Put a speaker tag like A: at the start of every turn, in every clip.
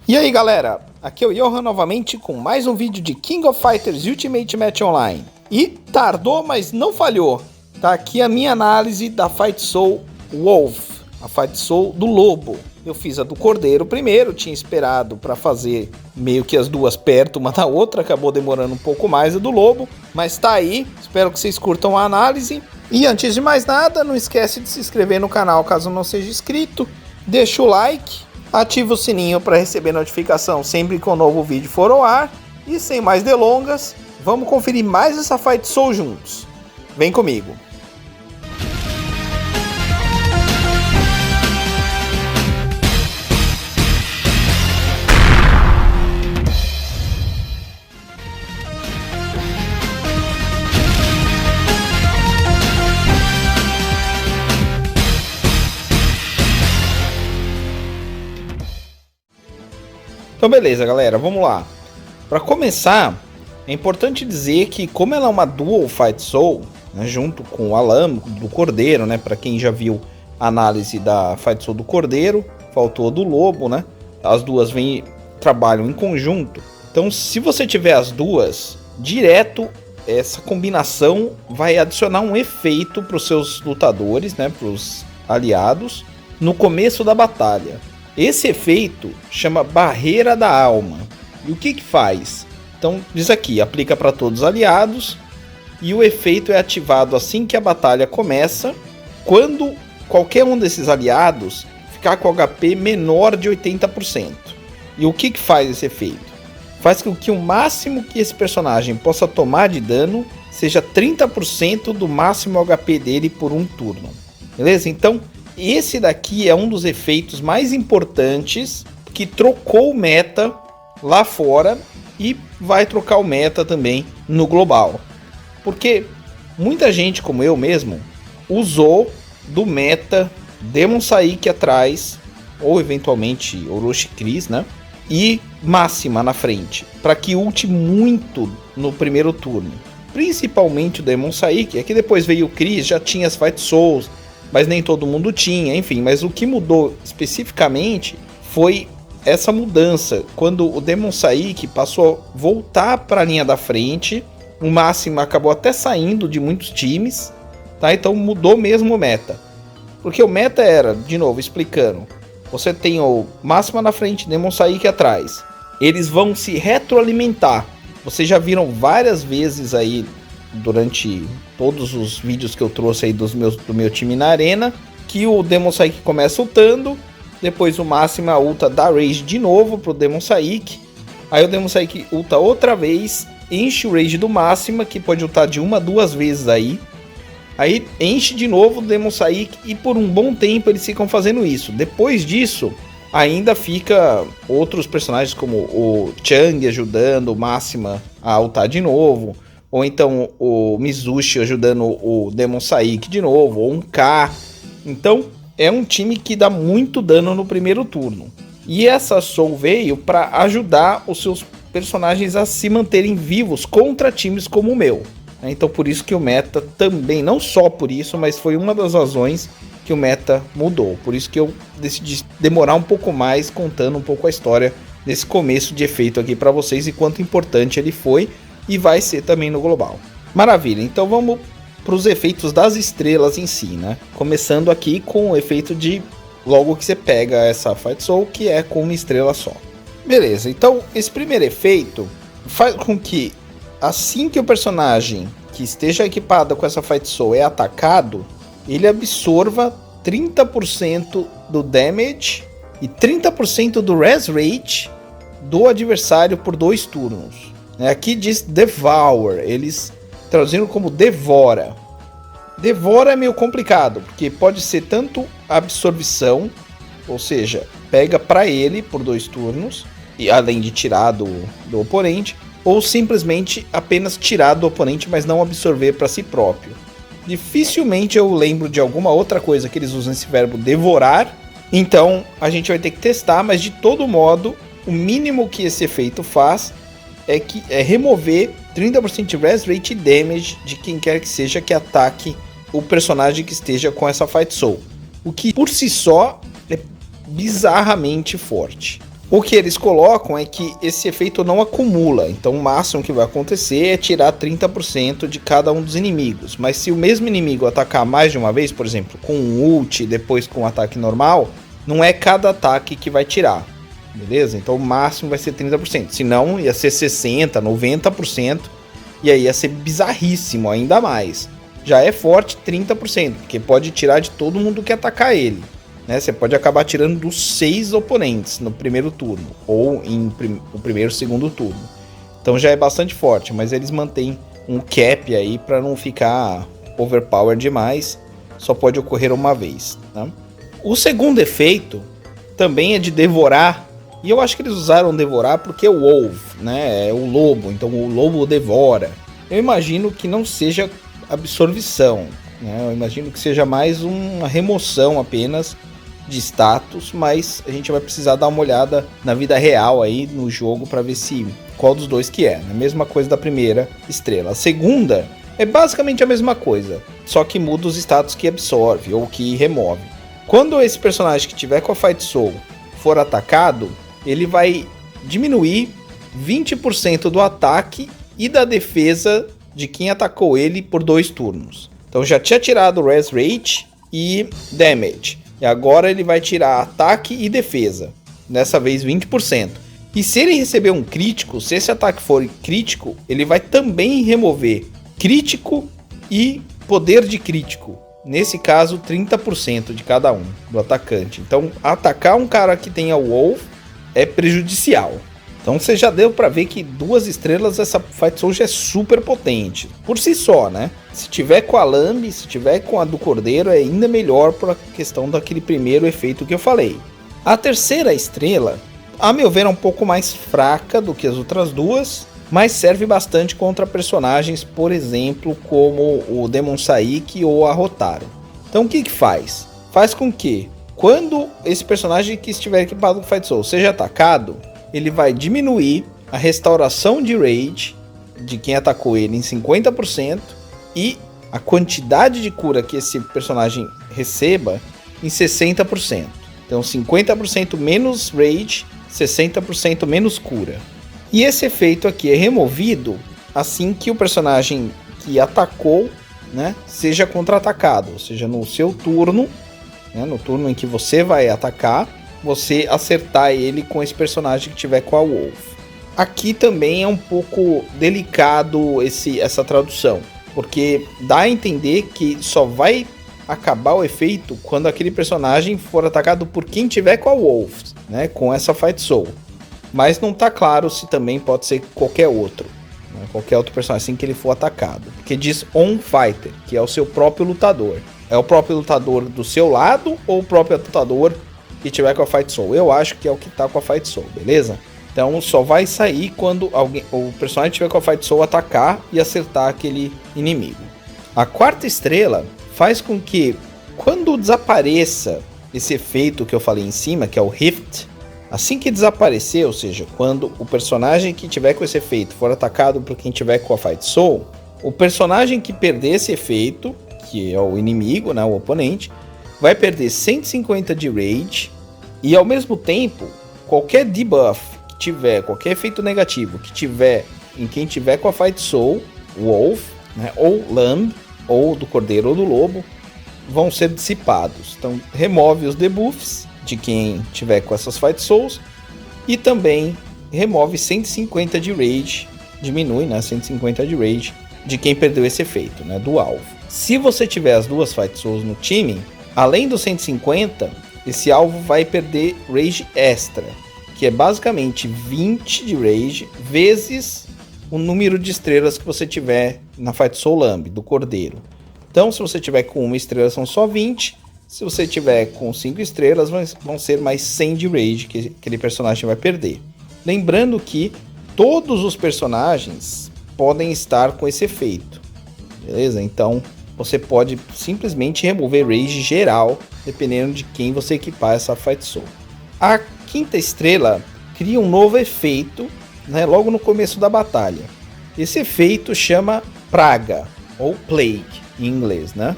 A: E aí galera, aqui é o Johan novamente com mais um vídeo de King of Fighters Ultimate Match Online. E tardou, mas não falhou. Tá aqui a minha análise da Fight Soul Wolf, a Fight Soul do Lobo. Eu fiz a do Cordeiro primeiro, tinha esperado para fazer meio que as duas perto uma da outra, acabou demorando um pouco mais a do Lobo, mas tá aí, espero que vocês curtam a análise. E antes de mais nada, não esquece de se inscrever no canal caso não seja inscrito, deixa o like, ativa o sininho para receber notificação sempre que um novo vídeo for ao ar. E sem mais delongas, vamos conferir mais essa Fight Soul juntos. Vem comigo! Então beleza galera, vamos lá. Para começar, é importante dizer que como ela é uma Dual Fight Soul, né, junto com o Alam do Cordeiro, né, para quem já viu a análise da Fight Soul do Cordeiro, faltou a do Lobo, né? As duas trabalham em conjunto. Então se você tiver as duas, direto essa combinação vai adicionar um efeito para os seus lutadores, né, para os aliados, no começo da batalha. Esse efeito chama Barreira da Alma. E o que faz? Então diz aqui, aplica para todos os aliados e o efeito é ativado assim que a batalha começa, quando qualquer um desses aliados ficar com HP menor de 80%. E o que faz esse efeito? Faz com que o máximo que esse personagem possa tomar de dano seja 30% do máximo HP dele por um turno. Beleza? Então esse daqui é um dos efeitos mais importantes que trocou o meta lá fora e vai trocar o meta também no global. Porque muita gente, como eu mesmo, usou do meta Demon Saiki atrás, ou eventualmente Orochi Chris, né? E máxima na frente, para que ulte muito no primeiro turno. Principalmente o Demon Saiki, é que depois veio o Chris, já tinha as Fight Souls, mas nem todo mundo tinha, enfim. Mas o que mudou especificamente foi essa mudança, quando o Demon Saiki passou a voltar para a linha da frente, o máximo acabou até saindo de muitos times, tá? Então mudou mesmo o meta. Porque o meta era, de novo, explicando, você tem o máximo na frente, Demon Saiki atrás. Eles vão se retroalimentar. Vocês já viram várias vezes aí, durante todos os vídeos que eu trouxe aí do meu time na arena, que o Demon Saiki começa ultando, depois o Máxima ulta dá rage de novo pro Demon Saiki, aí o Demon Saiki ulta outra vez, enche o rage do Máxima, que pode ultar de uma a duas vezes aí enche de novo o Demon Saiki e por um bom tempo eles ficam fazendo isso. Depois disso, ainda fica outros personagens como o Chang ajudando o Máxima a ultar de novo, ou então o Mizushi ajudando o Demon Saiki de novo, ou um K. Então é um time que dá muito dano no primeiro turno. E essa Soul veio para ajudar os seus personagens a se manterem vivos contra times como o meu. Então por isso que o meta também, não só por isso, mas foi uma das razões que o meta mudou. Por isso que eu decidi demorar um pouco mais contando um pouco a história desse começo de efeito aqui para vocês e quanto importante ele foi. E vai ser também no global. Maravilha, então vamos para os efeitos das estrelas em si, né? Começando aqui com o efeito de logo que você pega essa Fight Soul, que é com uma estrela só. Beleza, então esse primeiro efeito faz com que assim que o personagem que esteja equipado com essa Fight Soul é atacado, ele absorva 30% do damage e 30% do res rate do adversário por 2 turnos. Aqui diz Devour, eles traduziram como Devora. Devora é meio complicado, porque pode ser tanto absorção, ou seja, pega para ele por 2 turnos, e além de tirar do oponente, ou simplesmente apenas tirar do oponente, mas não absorver para si próprio. Dificilmente eu lembro de alguma outra coisa que eles usam esse verbo devorar, então a gente vai ter que testar, mas de todo modo, o mínimo que esse efeito faz é remover 30% de res rate e damage de quem quer que seja que ataque o personagem que esteja com essa Fight Soul. O que por si só é bizarramente forte. O que eles colocam é que esse efeito não acumula, então o máximo que vai acontecer é tirar 30% de cada um dos inimigos. Mas se o mesmo inimigo atacar mais de uma vez, por exemplo, com um ult e depois com um ataque normal, não é cada ataque que vai tirar, beleza? Então o máximo vai ser 30%, senão ia ser 60%, 90%, e aí ia ser bizarríssimo ainda mais. Já é forte 30%, porque pode tirar de todo mundo que atacar ele. Você pode acabar tirando dos 6 oponentes no primeiro turno, ou no primeiro e segundo turno. Então já é bastante forte, mas eles mantêm um cap aí para não ficar overpower demais. Só pode ocorrer uma vez. Tá? O segundo efeito também é de devorar. E eu acho que eles usaram devorar porque é o wolf, né? É o lobo, então o lobo devora. Eu imagino que não seja absorção, né? Eu imagino que seja mais uma remoção apenas de status, mas a gente vai precisar dar uma olhada na vida real aí no jogo para ver se qual dos dois que é. A mesma coisa da primeira estrela. A segunda é basicamente a mesma coisa, só que muda os status que absorve ou que remove. Quando esse personagem que tiver com a Fight Soul for atacado, ele vai diminuir 20% do ataque e da defesa de quem atacou ele por 2 turnos. Então já tinha tirado Res Rate e Damage. E agora ele vai tirar ataque e defesa. Dessa vez 20%. E se ele receber um crítico, se esse ataque for crítico, ele vai também remover crítico e poder de crítico. Nesse caso, 30% de cada um do atacante. Então, atacar um cara que tenha Wolf é prejudicial. Então você já deu para ver que 2 estrelas essa Fight Soul já é super potente. Por si só, né? Se tiver com a Lamb, se tiver com a do Cordeiro, é ainda melhor por a questão daquele primeiro efeito que eu falei. A terceira estrela, a meu ver, é um pouco mais fraca do que as outras duas, mas serve bastante contra personagens, por exemplo, como o Demon Saiki ou a Rotaro. Então o que que faz? Faz com que, quando esse personagem que estiver equipado com Fight Soul seja atacado, ele vai diminuir a restauração de rage de quem atacou ele em 50% e a quantidade de cura que esse personagem receba em 60%. Então 50% menos rage, 60% menos cura. E esse efeito aqui é removido assim que o personagem que atacou, né, seja contra-atacado, ou seja, no seu turno, né, no turno em que você vai atacar, você acertar ele com esse personagem que tiver com a Wolf. Aqui também é um pouco delicado essa tradução, porque dá a entender que só vai acabar o efeito quando aquele personagem for atacado por quem tiver com a Wolf, né, com essa Fight Soul. Mas não tá claro se também pode ser qualquer outro, né, qualquer outro personagem assim que ele for atacado. Porque diz on fighter, que é o seu próprio lutador. É o próprio lutador do seu lado ou o próprio lutador que tiver com a Fight Soul? Eu acho que é o que tá com a Fight Soul, beleza? Então só vai sair quando o personagem tiver com a Fight Soul atacar e acertar aquele inimigo. A quarta estrela faz com que quando desapareça esse efeito que eu falei em cima, que é o Rift, assim que desaparecer, ou seja, quando o personagem que tiver com esse efeito for atacado por quem tiver com a Fight Soul, o personagem que perder esse efeito, que é o inimigo, né, o oponente, vai perder 150 de Rage e ao mesmo tempo, qualquer debuff que tiver, qualquer efeito negativo que tiver em quem tiver com a Fight Soul, Wolf, né, ou Lamb, ou do Cordeiro ou do Lobo, vão ser dissipados. Então remove os debuffs de quem tiver com essas Fight Souls e também remove 150 de Rage, diminui, né, 150 de Rage de quem perdeu esse efeito, né, do alvo. Se você tiver as 2 Fight Souls no time, além dos 150, esse alvo vai perder Rage Extra, que é basicamente 20 de Rage vezes o número de estrelas que você tiver na Fight Soul Lamb, do Cordeiro. Então, se você tiver com 1 estrela, são só 20. Se você tiver com 5 estrelas, vão ser mais 100 de Rage que aquele personagem vai perder. Lembrando que todos os personagens podem estar com esse efeito, beleza? Então, você pode simplesmente remover Rage geral, dependendo de quem você equipar essa Fight Soul. A quinta estrela cria um novo efeito, né, logo no começo da batalha. Esse efeito chama Praga, ou Plague, em inglês, né?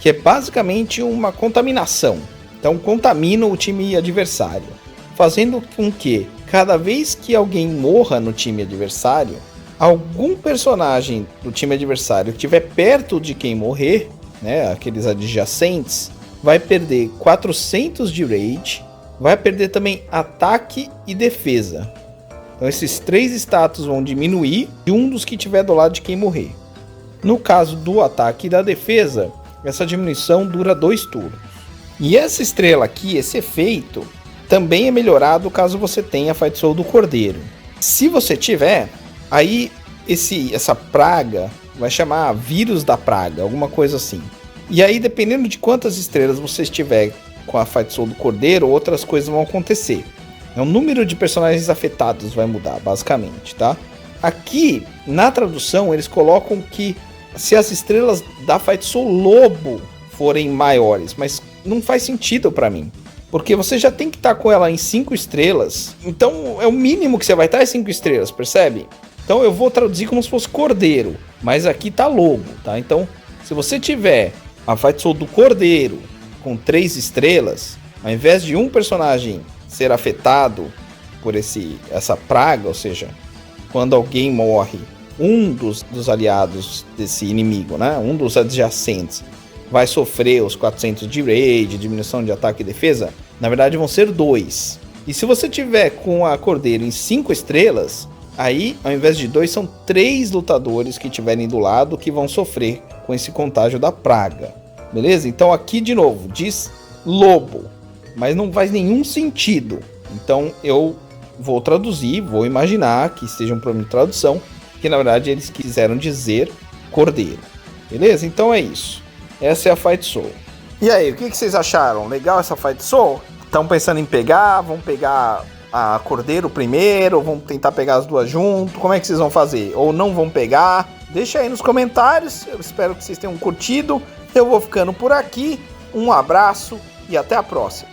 A: Que é basicamente uma contaminação. Então contamina o time adversário. fazendo com que cada vez que alguém morra no time adversário, algum personagem do time adversário que estiver perto de quem morrer, né, aqueles adjacentes, vai perder 400 de rage, vai perder também ataque e defesa. Então esses 3 status vão diminuir de um dos que estiver do lado de quem morrer. No caso do ataque e da defesa, essa diminuição dura 2 turnos. E essa estrela aqui, esse efeito, também é melhorado caso você tenha Fight Soul do Cordeiro. Se você tiver, aí essa praga vai chamar vírus da praga, alguma coisa assim. E aí, dependendo de quantas estrelas você estiver com a Fight Soul do Cordeiro, outras coisas vão acontecer. O número de personagens afetados vai mudar, basicamente, tá? Aqui, na tradução, eles colocam que se as estrelas da Fight Soul Lobo forem maiores, mas não faz sentido pra mim. Porque você já tem que estar com ela em 5 estrelas, então é o mínimo que você vai estar em 5 estrelas, percebe? Então eu vou traduzir como se fosse Cordeiro, mas aqui tá Lobo, tá? Então, se você tiver a Fight Soul do Cordeiro com 3 estrelas, ao invés de um personagem ser afetado por essa praga, ou seja, quando alguém morre, um dos aliados desse inimigo, né, um dos adjacentes, vai sofrer os 400 de rage, diminuição de ataque e defesa, na verdade vão ser 2. E se você tiver com a Cordeiro em 5 estrelas, aí ao invés de 2 são 3 lutadores que estiverem do lado que vão sofrer com esse contágio da praga. Beleza? Então aqui de novo diz lobo, mas não faz nenhum sentido. Então eu vou traduzir, vou imaginar que esteja um problema de tradução, que na verdade eles quiseram dizer cordeiro. Beleza? Então é isso. Essa é a Fight Soul. E aí, o que vocês acharam? Legal essa Fight Soul? Estão pensando em pegar? Vão pegar a Cordeiro primeiro? Vão tentar pegar as duas junto? Como é que vocês vão fazer? Ou não vão pegar? Deixa aí nos comentários. Eu espero que vocês tenham curtido. Eu vou ficando por aqui. Um abraço e até a próxima.